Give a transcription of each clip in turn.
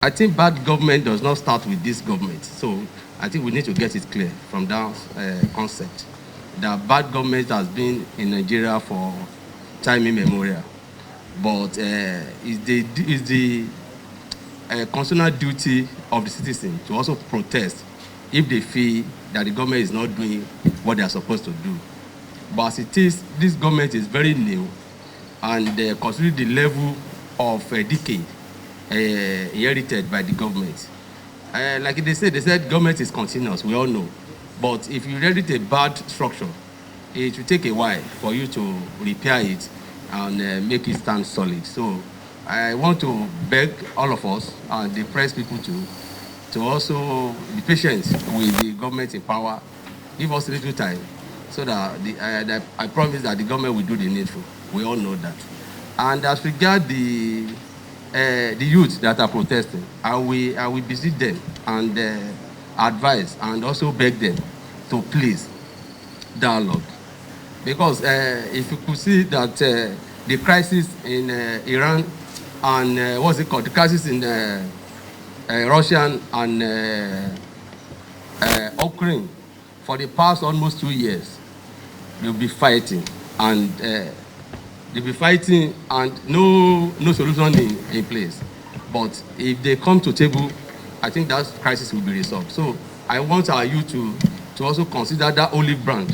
I think bad government does not start with this government. So I think we need to get it clear from that concept that bad government has been in Nigeria for time immemorial. But is the constitutional duty of the citizen to also protest if they feel that the government is not doing what they are supposed to do. But as it is, this government is very new, and considering the level of decay inherited by the government. Like they said government is continuous, we all know. But if you inherit a bad structure, it will take a while for you to repair it and make it stand solid. So I want to beg all of us and the press people to also be patient with the government in power. Give us a little time so that I promise that the government will do the needful. We all know that. And as regard the youth that are protesting, I will visit them and advise and also beg them to please dialogue. Because if you could see that the crisis in Iran and what's it called, the crisis in Russia and Ukraine, for the past almost 2 years, they'll be fighting and no solution in place. But if they come to table, I think that crisis will be resolved. So I want our youth to also consider that olive branch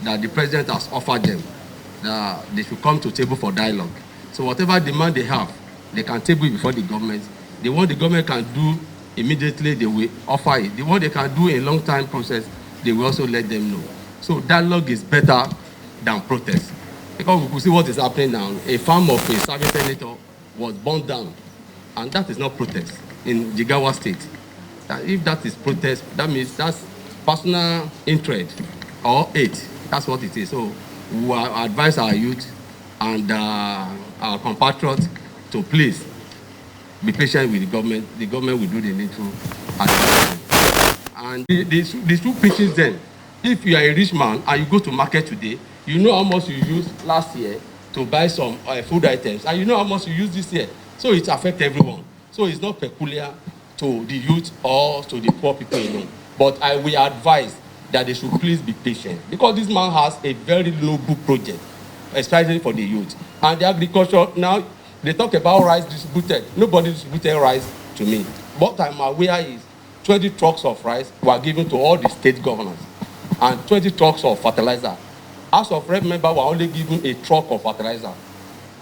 that the president has offered them, that they should come to table for dialogue. So whatever demand they have, they can table it before the government. The one the government can do immediately, they will offer it. The one they can do in a long time process, they will also let them know. So dialogue is better than protest. Because we could see what is happening now. A farm of a serving senator was burned down, and that is not protest in Jigawa State. If that is protest, that means that's personal interest or hate. That's what it is. So we advise our youth and our compatriots to please be patient with the government. The government will do the needful advice. And the two pitches then, if you are a rich man and you go to market today, you know how much you used last year to buy some food items, and you know how much you used this year. So it affects everyone. So it's not peculiar to the youth or to the poor people alone. But I will advise that they should please be patient, because this man has a very noble project, especially for the youth. And the agriculture, now they talk about rice distributed. Nobody distributed rice to me. What I'm aware is 20 trucks of rice were given to all the state governors and 20 trucks of fertilizer. House of Rep members were only given a truck of fertilizer.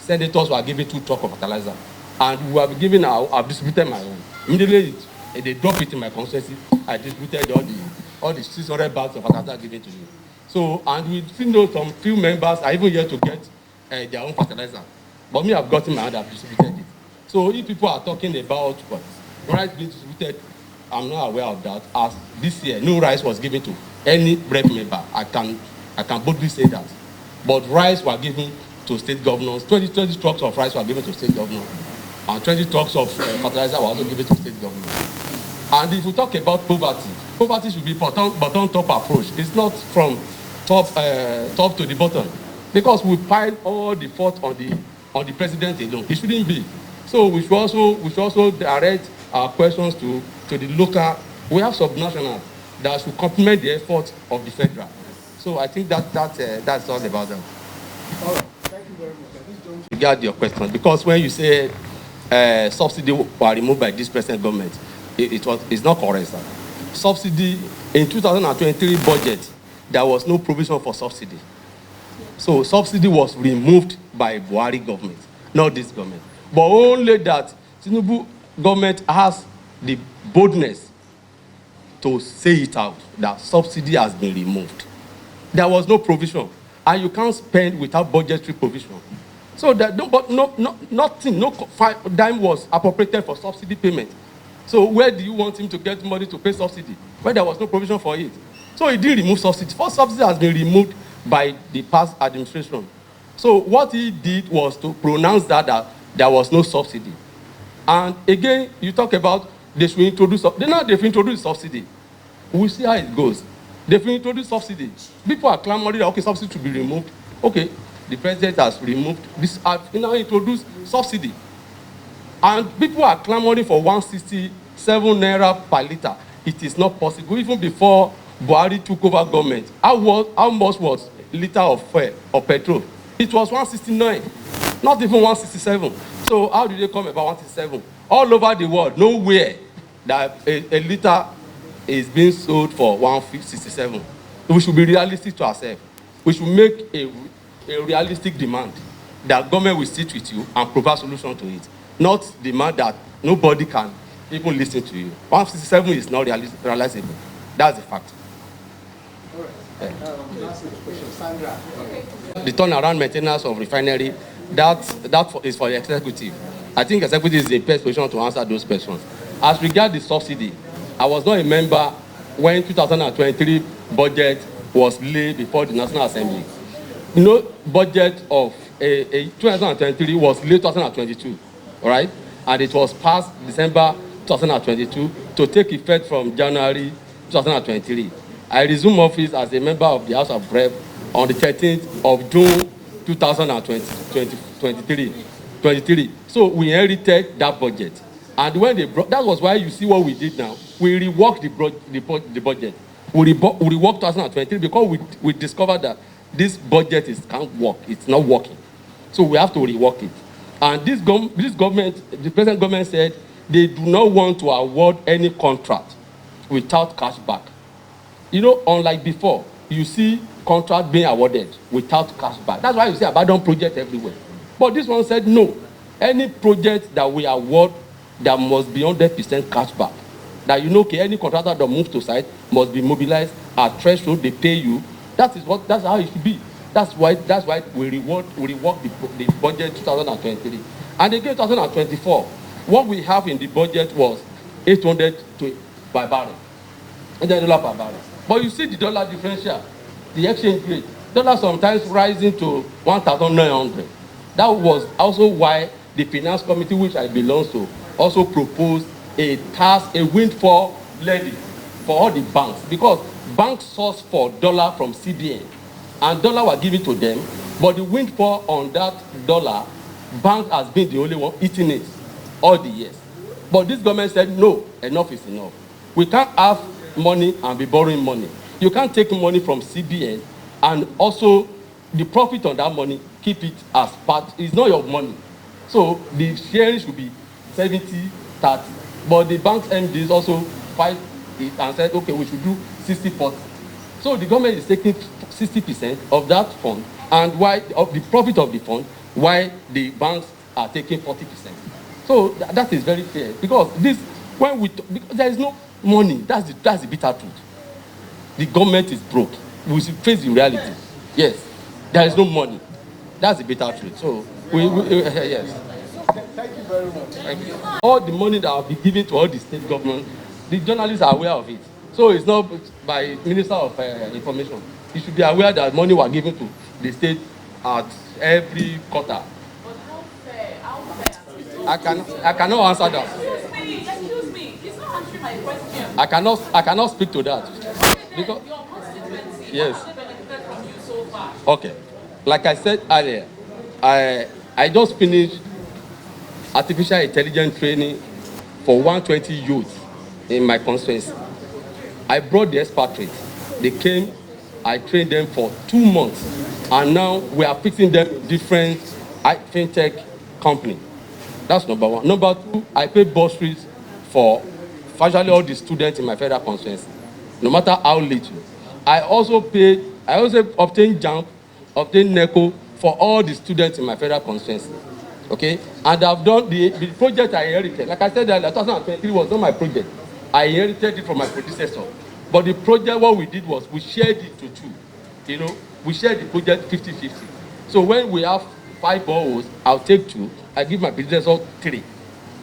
Senators were given 2 trucks of fertilizer. And we have given, I've distributed my own. Immediately, they drop it in my constituency. I distributed all the 600 bags of fertilizer given to me. So, and we still know some few members are even yet to get their own fertilizer. But me, I've gotten my hand, I've distributed it. So if people are talking about what rice being distributed, I'm not aware of that. As this year, no rice was given to any rep member. I can boldly say that. But rice were given to state governors. 20 trucks of rice were given to state governors. And 20 trucks of fertilizer were also given to state governors. And if we talk about poverty, poverty should be bottom-top approach. It's not from top to the bottom. Because we pile all the fault on the president alone. It shouldn't be. So we should also direct our questions to the local. We have subnationals that should complement the effort of the federal. So I think that's all about that. All right. Thank you very much. Regard your question, because when you say subsidy were removed by this present government, it's not correct, sir. Subsidy in 2023 budget, there was no provision for subsidy. So subsidy was removed by Buhari government, not this government. But only that Tinubu government has the boldness to say it out that subsidy has been removed. There was no provision, and you can't spend without budgetary provision. So that nothing, no dime was appropriated for subsidy payment. So where do you want him to get money to pay subsidy when there was no provision for it? So he didn't remove subsidy. First subsidy has been removed by the past administration. So what he did was to pronounce that there was no subsidy. And again, you talk about they should introduce. They've introduced subsidy. We'll see how it goes. They've introduced subsidy. People are clamoring that okay, subsidy should be removed. Okay, the president has removed this. Now introduced subsidy. And people are clamoring for 167 naira per litre. It is not possible. Even before Buhari took over government, how much was litre of fuel or petrol? It was 169, not even 167. So how did they come about 167? All over the world, nowhere that a litre is being sold for 167. We should be realistic to ourselves. We should make a realistic demand that government will sit with you and provide solution to it, not demand that nobody can even listen to you. 167 is not realizable. That's the fact. All right. Last question, Sandra. The turnaround maintenance of refinery, that is for the executive. I think executive is the best position to answer those questions. As regards the subsidy, I was not a member when 2023 budget was laid before the National Assembly. You know, budget of 2023 was late 2022, all right? And it was passed December 2022 to take effect from January 2023. I resumed office as a member of the House of Rep on the 13th of June 2023. So we inherited that budget. And when they brought, that was why you see what we did now. We reworked the budget. We reworked 2023 because we discovered that this budget can't work. It's not working. So we have to rework it. And this government, the present government said they do not want to award any contract without cash back. You know, unlike before, you see contract being awarded without cash back. That's why you see abandoned project everywhere. But this one said no. Any project that we award, there must be 100% cash back. That you know, okay, any contractor that moves to site must be mobilized at threshold, they pay you. That's how it should be. That's why we reward the budget 2023. And again 2024, what we have in the budget was 800 per barrel. $800 per barrel. But you see the dollar differential, the exchange rate, dollar sometimes rising to 1,900. That was also why the finance committee, which I belong to, also proposed a tax, a windfall levy for all the banks, because banks source for dollar from CBN and dollar were given to them, but the windfall on that dollar, bank has been the only one eating it all the years. But this government said no, enough is enough. We can't have money and be borrowing money. You can't take money from CBN and also the profit on that money, keep it as part. It's not your money. So the sharing should be 70-30. But the bank's MDs also fight it and said, okay, we should do 60-40. So the government is taking 60% of that fund, and why of the profit of the fund, while the banks are taking 40%. So that is very fair, because because there is no money. That's the bitter truth. The government is broke. We should face the reality. Yes, there is no money. That's the bitter truth. So yes. Thank you very much. Thank you. All the money that will be given to all the state government, the journalists are aware of it. So it's not by Minister of Information. You should be aware that money was given to the state at every quarter. But how fair? I cannot answer that. Excuse me. It's not answering my question. I cannot speak to that. Because Your constituency, yes. what have they benefited from you so far? Okay. Like I said earlier, I just finished artificial intelligence training for 120 youths in my constituency. I brought the expatriates. They came, I trained them for 2 months, and now we are fixing them in different fintech company. That's number one. Number two, I pay bursaries for virtually all the students in my federal constituency, no matter how little. I also obtain JAMB, obtain NECO for all the students in my federal constituency. Okay, and I've done the project I inherited. Like I said, 2023 was not my project. I inherited it from my predecessor. But the project, what we did was we shared it to two. You know, we shared the project 50-50. So when we have 5 boreholes, I'll take 2. I give my predecessor 3.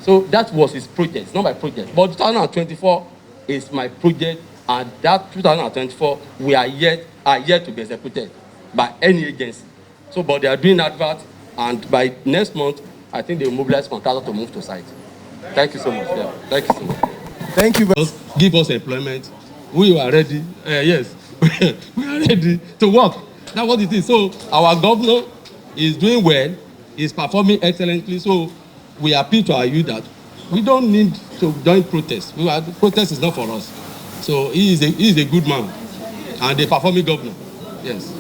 So that was his project. It's not my project. But 2024 is my project, and that 2024 we are yet to be executed by any agency. So, but they are doing advert, and by next month, I think they will mobilize contractors to move to site. Thank you so much. Yeah. Thank you so much. Thank you. Give us employment. We are ready. Yes, we are ready to work. That's what it is. So our governor is doing well. Is performing excellently. So we appeal to our youth that we don't need to join protest. Protest is not for us. So he is a good man and a performing governor. Yes.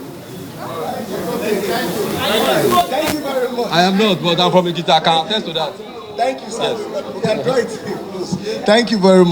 Thank you very much. I am not, but I'm from Ekiti. I can attest to that. Thank you, sir. Yes. We can draw it. Thank you very much.